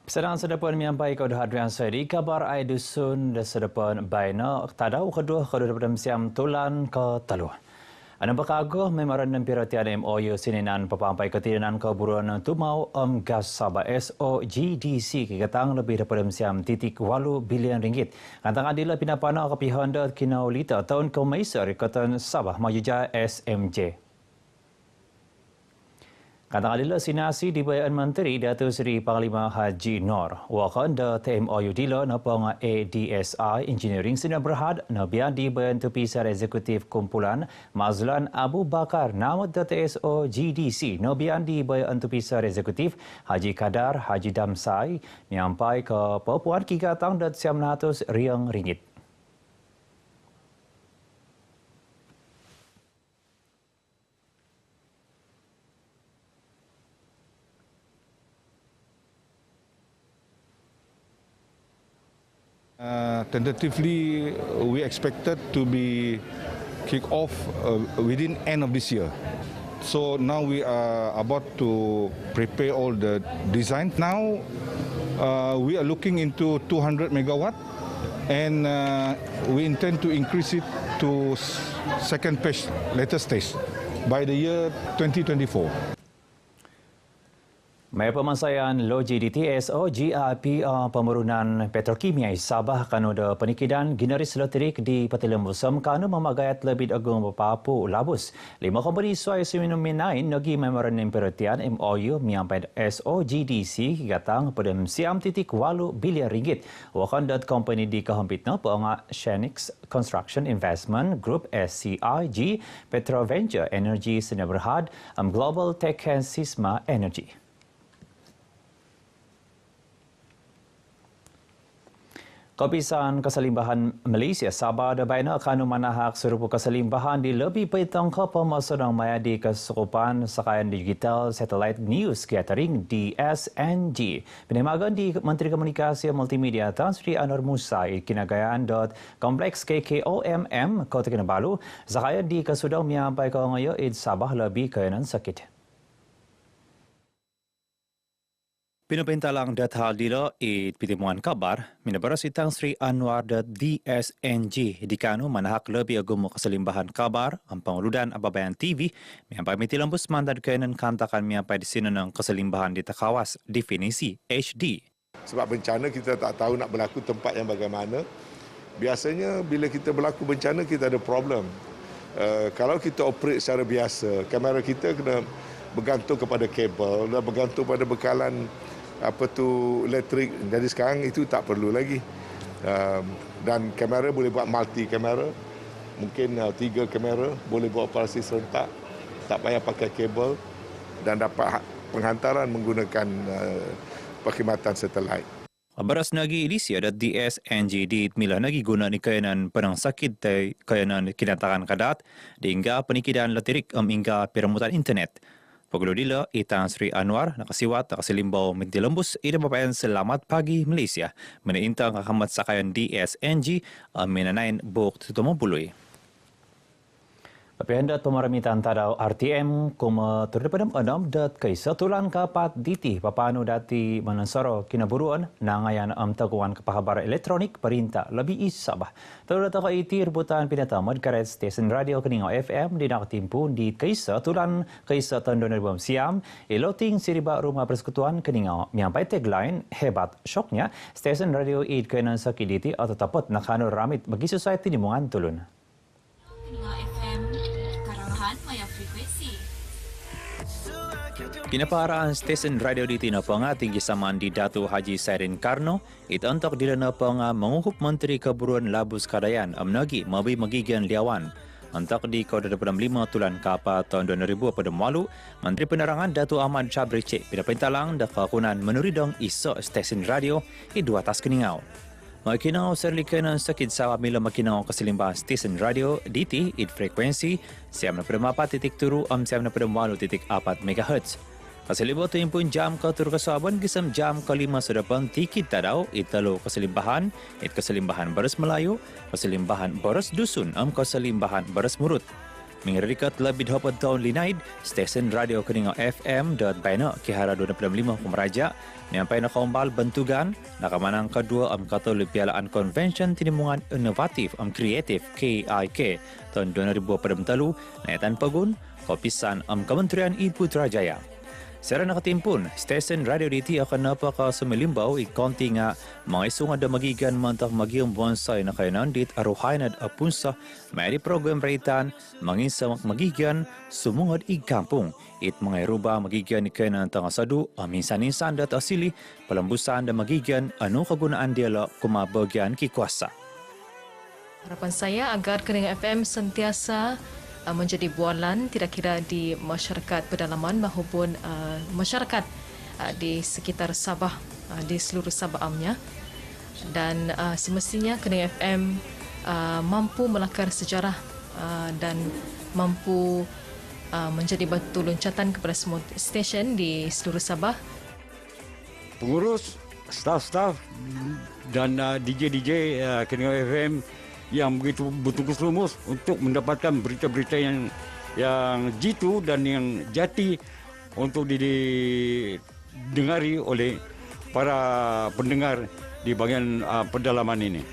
Sedang sedepan menyampai kau hadrian saya di kabar ai dusun dan sedepan baina tadau kedua daripada siam tulan ke taluh. Anda bakagoh memorandum perhatian MOU sininan pepampai ketidanan keburuan tumau gas Sabah SOGDC kegatang lebih daripada siam .8 bilion ringgit. Kantang adila pinapana ke Honda kinau lita tahun Komisar Kota Sabah Majuja SMJ. Kantang adila sinasi di Bayan Menteri Datuk Seri Panglima Haji Nor. Wakan da TMOU dila napang ADSI Engineering Sina Berhad nabian di Bayan Tepi Sara Eksekutif Kumpulan Mazlan Abu Bakar namut da TSO GDC nabian di Bayan Tepi Sara Eksekutif Haji Kadar Haji Damsai nyampai ke Papuan Kigatang dat RM900 ringgit. Tentatively, we expected to be kick off within end of this year. So now we are about to prepare all the design. Now we are looking into 200 megawatt, and we intend to increase it to second phase, later stage, by the year 2024. May pemasayan logi di TSO GRPR pemerunan petrokimia Sabah kanoda penikidan ginaris elektrik di Patilam Busam kanu memagayat lebih agung bepapu labus. 5 company suai seminuminain nagi memorandum perhatian MOU menyampai SOGDC gatang pada siam .8 bilion ringgit. Wakan company di kehampitna peangak Shenix Construction Investment Group SCIG, Petroventure Energy Sdn Bhd, Global Tech and Sisma Energy. Kapisan Keselimbahan Malaysia Sabah dan Baina akan manahak serupa keselimbahan di lebih petang ke pemasaran maya di kesukupan sakayan digital Satellite News Gathering DSNG. Penemagan di Menteri Komunikasi Multimedia Tan Sri Anwar Musa kinagayaan Kompleks KKOMM Kota Kinabalu sakayan di kesudang menyampai ke ngaya Sabah lebih keyanan sakit. Pinapintalang dathal dilo pertemuan kabar minabarasi Tan Sri Anwar DSNG di kanu manahak lebih agumo keselimbahan kabar ang panguludan ababayan TV miyampai mitilambus mandan kainan kantakan miyampai di sino ng keselimbahan di takawas definisi HD. Sebab bencana kita tak tahu nak berlaku tempat yang bagaimana. Biasanya bila kita berlaku bencana kita ada problem. Kalau kita operate secara biasa, kamera kita kena bergantung kepada kabel dan bergantung pada bekalan elektrik. Jadi sekarang itu tak perlu lagi. Dan kamera boleh buat multi kamera. Mungkin 3 kamera boleh buat operasi serentak. Tak payah pakai kabel dan dapat penghantaran menggunakan perkhidmatan satelit. Baras nagi edisi ada DSNG di mila nagi guna ni kayanan penang sakit tay kayanan kinatakan kadat hingga penikidan elektrik hingga peramutan internet. Paglo dila Tan Sri Anwar nakasiwat nakasilimbaw mentilembus ida papayan selamat pagi Malaysia menaintang kakamat sakayan DSNG menanain buk tutumabuloy. Papihandat pemaramitan tadaw RTM kuma terdepadam enam dat kaisa tulan kapat diti papano dati manansaro kinaburuan nangayan taguan kepahabar elektronik perintah lebih Sabah. Terdapat ka iti rebutan pinatamad karet stesen radio Keningau FM di nakatimpu di kaisa tulan kaisa tahun 2000 siam iloting siriba rumah persekutuan Keningau miampai tagline hebat syoknya stesen radio id kainan sakiditi atau tapat nakano ramit bagi society timungan tulun. Pinaparaan stesen radio di tinapanga tinggi saman di Datu Haji Sairin Karno itantak dilanapanga menguhup Menteri Keburuan Labus Kadayan amnagi mabi magigian liawan. Antak di Kota 25 tulan kapa tahun 2000 pada malu, Menteri Penerangan Datu Ahmad Syabri Cik pinapintalang dafakunan menuridong iso stesen radio di 2 atas Keningau. Makinaw serlikanan sakit sawa mila makinaw keselimbahan stesen radio DT id frekuensi 94.7 94.4 MHz. Kasalibot yung pun jam ke tur kesaban gisam jam ke-5 sedapang tikit tadaw italo keselimbahan it keselimbahan Baras Melayu, keselimbahan Baras Dusun keselimbahan Baras Murut. Mengerikat lebih 20 tahun linaid, stesen radio Keningau FM dan Baina Kihara 25 Kumeraja nyampai nak kembal bentugan nak menang kedua Katul Pialaan Konvensyen Tinimungan Inovatif Kreatif KIK tahun 2023 naitan pegun kopisan Kementerian Ibu Putrajaya. Secara nakatimpun, stesen radio DT akan napaka sumilimbau ikonti nga mga isunga da magigan mantang magiyong bonsai na kainandit aruhainad apunsa may program raitan manginsa magigan sumungod ikampung it mga iruba magigan ni kainan tanga sadu minsan-insan dat asili palambusan da magigan anu kagunaan diala kumabagyan kikuasa. Harapan saya agar Keningau FM sentiasa menjadi bualan tidak kira di masyarakat pedalaman maupun masyarakat di sekitar Sabah, di seluruh Sabah amnya, dan semestinya Keningau FM mampu melakar sejarah dan mampu menjadi batu loncatan kepada semua stesen di seluruh Sabah. Pengurus, staf-staf dan DJ-DJ Keningau FM yang begitu bertungkus lumus untuk mendapatkan berita-berita yang jitu dan yang jati untuk didengari oleh para pendengar di bagian pedalaman ini.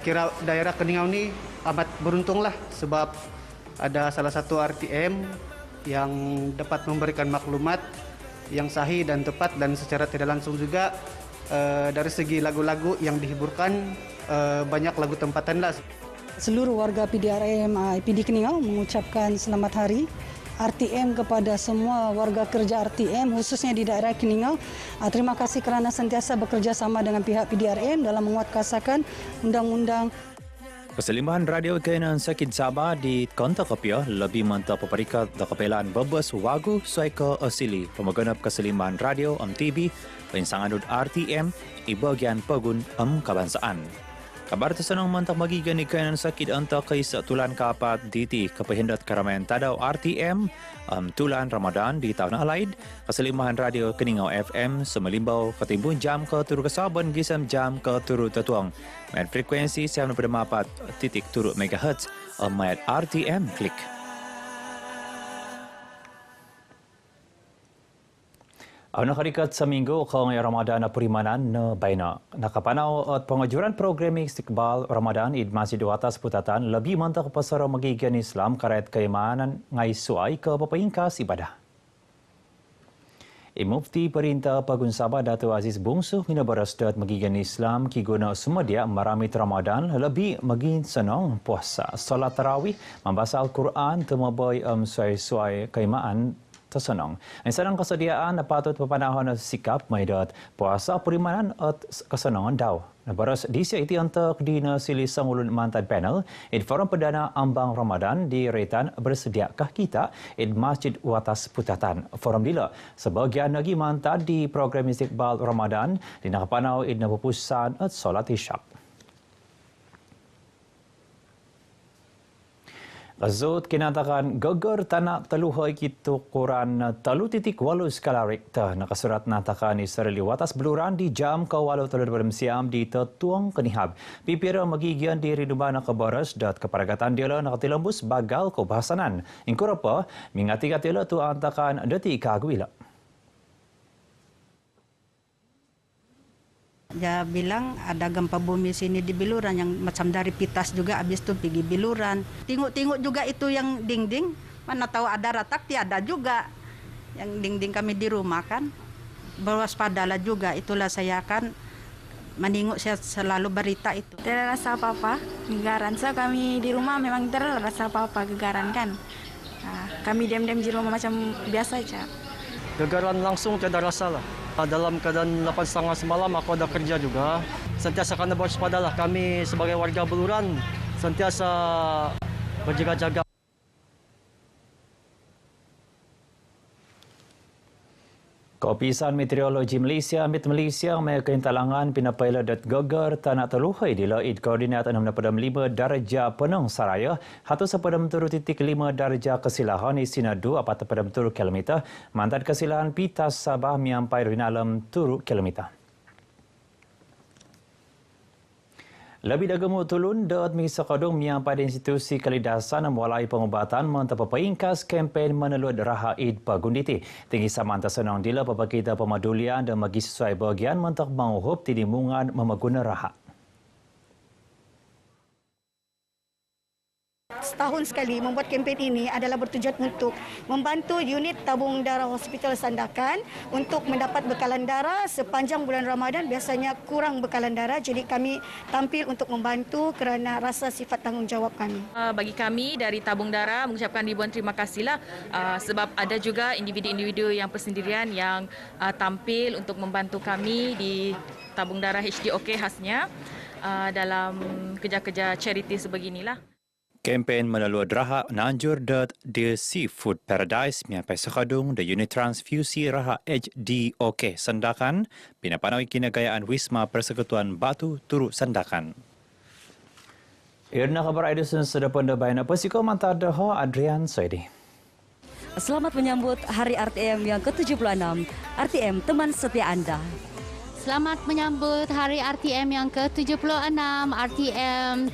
Kira daerah Keningau ini amat beruntunglah sebab ada salah satu RTM yang dapat memberikan maklumat yang sahih dan tepat dan secara tidak langsung juga dari segi lagu-lagu yang dihiburkan banyak lagu tempatan lah. Seluruh warga PDRM IPD Keningau mengucapkan selamat hari RTM kepada semua warga kerja RTM khususnya di daerah Keningau. Terima kasih kerana sentiasa bekerja sama dengan pihak PDRM dalam menguatkuasakan undang-undang. Keselimbahan radio kainan sakit Sabah di kontak kopia lebih mantap peperikat da kapelan bebas wagu suaika asili pemaganap keselimbahan radio MTV pensangadud RTM ibagian pegun kebangsaan. Kabar tersenang mantap magigan ni kainan sakit antak kaisa tulan kapat DT kepehendat keramaian tadau RTM tulan Ramadan di tahun alaid keselimbahan radio Keningau FM semelimbau ketimbun jam ke turu kesaban gisam jam ke turu tetuang med frekuensi 94.3 MHz med RTM klik. Nakarikat sa minggu kong Ramadan na Purimanan na Baina. Nakapanaw at pengajuran programi Istiqbal Ramadan id Masjid Watas Putatan lebih mantak pasara magigan Islam karet kaimanan ngay suay ke papayingkas ibadah. Mufti Perintah Pagun Sabah Dato' Aziz Bungsu minabaras dat magigan Islam kiguna sumadia maramit Ramadan lebih maging senang puasa. Salat tarawih membaca Al-Quran temabay suay-suay kaimaan tersenang. Ang sanang kesediaan na patut papanahon na sikap may dat puasa perimanan at kesenangan daw. Nabaras di siya iti antak di na silisang ulun mantad panel id forum perdana ambang Ramadan di retan bersediakah kita id Masjid Watas Putatan. Forum dila sebagian lagi mantad di program Istiqbal Ramadan di nakapanaw id napupusan at solat isyak. Azot kinatakan gagar tanak taluhay kitukuran 3.8 skala Richter nakasurat natakan ni Sarili Watas Beluran di jam ke-8 siam di Tetuang Kenihab. Pipira magigyan di rinduba na kabaras dat keparagatan dila nakatilambus bagal ko bahasanan. Ingkura pa, mingati katila tu antakan dati kagwila. Dia bilang ada gempa bumi sini di Beluran yang macam dari Pitas juga habis itu pergi Beluran. Tengok-tengok juga itu yang dinding, mana tahu ada retak tiada juga. Yang dinding kami di rumah kan. Berwaspadalah juga, itulah saya akan menengok saya selalu berita itu. Tidak rasa apa-apa, gegaran. So kami di rumah memang tidak rasa apa-apa gegaran kan. Kami diam-diam di rumah macam biasa saja. Gegaran langsung tidak rasa lah. Dalam keadaan 8.30 semalam aku ada kerja juga. Sentiasa kena berwaspada lah. Kami sebagai warga Beluran sentiasa berjaga-jaga. Kopisan Meteorologi Malaysia, MIT Malaysia, may kaintalangan pinapayla dat gagar tanak taluhay dila id koordinat 6.5 darjah penang saraya hatu sa padam turu titik 5 darjah kesilahan isina 2 apat padam turu kilometer mantad kesilahan Pitas Sabah miampai rinalam turu kilometer. Lebih dagemuk tulun daat mengisa kodong yang pada institusi kalidasan mulai pengubatan mentapapingkas kempen menelut raha Eid Pagunditi. Tinggi saman tersenang dila kita pemadulian dan bagi sesuai bahagian mentak menguhup tinimungan memeguna raha. Setahun sekali membuat kempen ini adalah bertujuan untuk membantu unit tabung darah Hospital Sandakan untuk mendapat bekalan darah sepanjang bulan Ramadan. Biasanya kurang bekalan darah, jadi kami tampil untuk membantu kerana rasa sifat tanggungjawab kami. Bagi kami dari tabung darah mengucapkan ribuan terima kasihlah sebab ada juga individu-individu yang persendirian yang tampil untuk membantu kami di tabung darah HDOK khasnya dalam kerja-kerja charity sebeginilah. Kempen menelut raha nanjur dat The Seafood Paradise miampai sekadung The Unit Transfusi Raha HDOK Sandakan pinapanau kinagayaan Wisma Persekutuan Batu Turu Sandakan. Irna kabar Edison sedepan debayan pesiko mantar deho Adrian Soedi. Selamat menyambut Hari RTM yang ke-76. RTM teman setia Anda. Selamat menyambut Hari RTM yang ke-76. RTM